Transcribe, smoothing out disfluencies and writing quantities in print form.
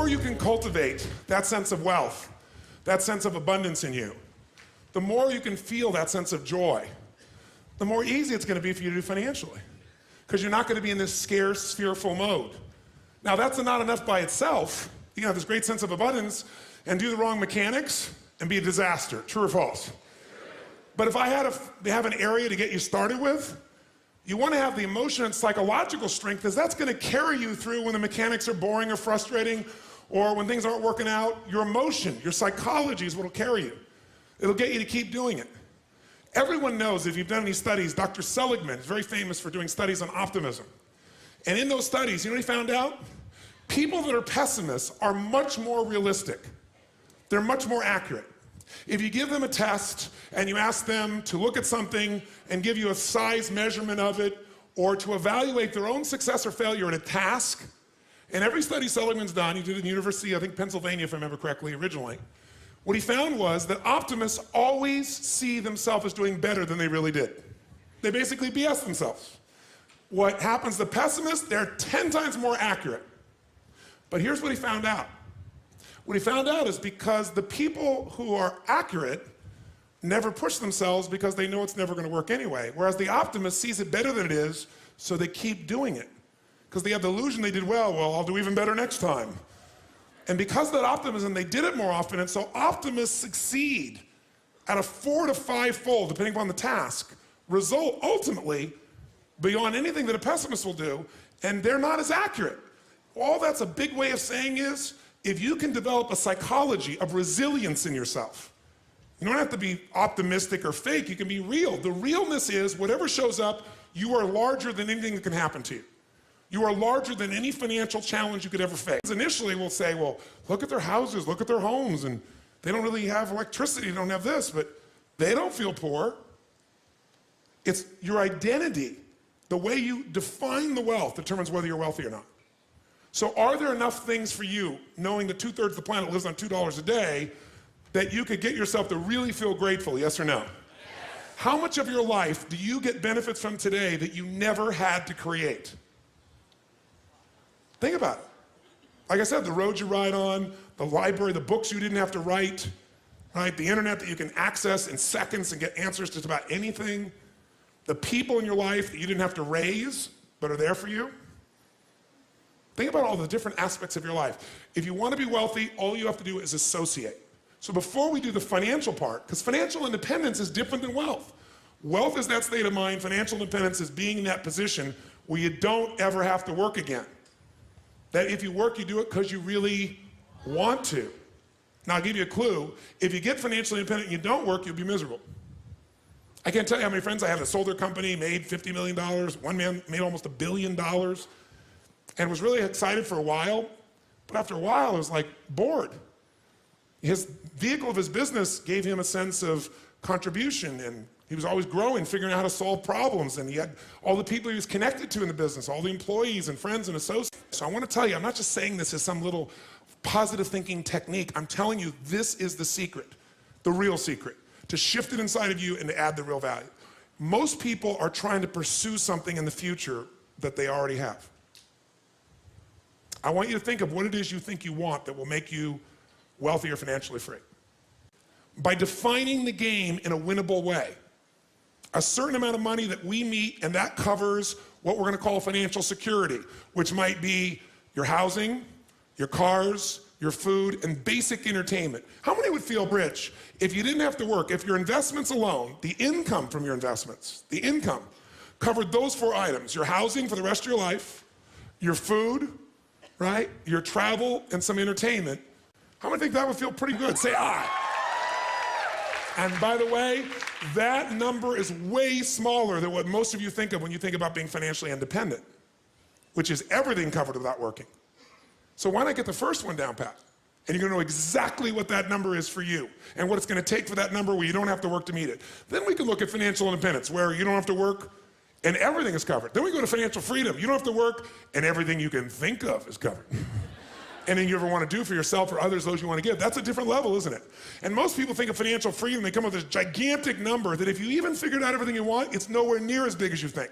more you can cultivate that sense of wealth, that sense of abundance in you, the more you can feel that sense of joy, the more easy it's going to be for you to do financially. Because you're not going to be in this scarce, fearful mode. Now, that's not enough by itself. You can have this great sense of abundance and do the wrong mechanics and be a disaster. True or false? But if I had to have an area to get you started with, you want to have the emotion and psychological strength, because that's going to carry you through when the mechanics are boring or frustrating, or when things aren't working out. Your emotion, your psychology is what will carry you. It'll get you to keep doing it. Everyone knows, if you've done any studies, Dr. Seligman is very famous for doing studies on optimism. And in those studies, you know what he found out? People that are pessimists are much more realistic. They're much more accurate. If you give them a test and you ask them to look at something and give you a size measurement of it, or to evaluate their own success or failure at a task, and every study Seligman's done, he did it in the University, I think Pennsylvania if I remember correctly originally, what he found was that optimists always see themselves as doing better than they really did. They basically BS themselves. What happens to pessimists, they're 10 times more accurate. But here's what he found out. What he found out is because the people who are accurate never push themselves because they know it's never going to work anyway. Whereas the optimist sees it better than it is, so they keep doing it. Because they have the illusion they did well, I'll do even better next time. And because of that optimism, they did it more often, and so optimists succeed at a 4 to 5-fold, depending upon the task, result ultimately beyond anything that a pessimist will do, and they're not as accurate. All that's a big way of saying is, if you can develop a psychology of resilience in yourself, you don't have to be optimistic or fake, you can be real. The realness is, whatever shows up, you are larger than anything that can happen to you. You are larger than any financial challenge you could ever face. Initially, we'll say, well, look at their houses, look at their homes, and they don't really have electricity, they don't have this, but they don't feel poor. It's your identity. The way you define the wealth determines whether you're wealthy or not. So are there enough things for you, knowing that 2/3 of the planet lives on $2 a day, that you could get yourself to really feel grateful, yes or no? Yes. How much of your life do you get benefits from today that you never had to create? Think about it. Like I said, the roads you ride on, the library, the books you didn't have to write, right? The internet that you can access in seconds and get answers to just about anything. The people in your life that you didn't have to raise, but are there for you. Think about all the different aspects of your life. If you want to be wealthy, all you have to do is associate. So before we do the financial part, because financial independence is different than wealth. Wealth is that state of mind. Financial independence is being in that position where you don't ever have to work again. That if you work, you do it because you really want to. Now, I'll give you a clue. If you get financially independent and you don't work, you'll be miserable. I can't tell you how many friends I have that sold their company, made $50 million. One man made almost $1 billion and was really excited for a while. But after a while, it was like bored. His vehicle of his business gave him a sense of contribution, and he was always growing, figuring out how to solve problems, and he had all the people he was connected to in the business, all the employees and friends and associates. So I want to tell you, I'm not just saying this as some little positive thinking technique. I'm telling you, this is the secret, the real secret, to shift it inside of you and to add the real value. Most people are trying to pursue something in the future that they already have. I want you to think of what it is you think you want that will make you wealthy or financially free. By defining the game in a winnable way, a certain amount of money that we meet, and that covers what we're going to call financial security, which might be your housing, your cars, your food, and basic entertainment. How many would feel rich if you didn't have to work, if your investments alone, the income from your investments, the income, covered those 4 items: your housing for the rest of your life, your food, right, your travel, and some entertainment? How many think that would feel pretty good? Say aye. And by the way, that number is way smaller than what most of you think of when you think about being financially independent, which is everything covered without working. So why not get the first one down pat? And you're going to know exactly what that number is for you and what it's going to take for that number where you don't have to work to meet it. Then we can look at financial independence, where you don't have to work and everything is covered. Then we go to financial freedom. You don't have to work and everything you can think of is covered. Anything you ever want to do for yourself or others, those you want to give. That's a different level, isn't it? And most people think of financial freedom, they come up with this gigantic number that if you even figured out everything you want, it's nowhere near as big as you think.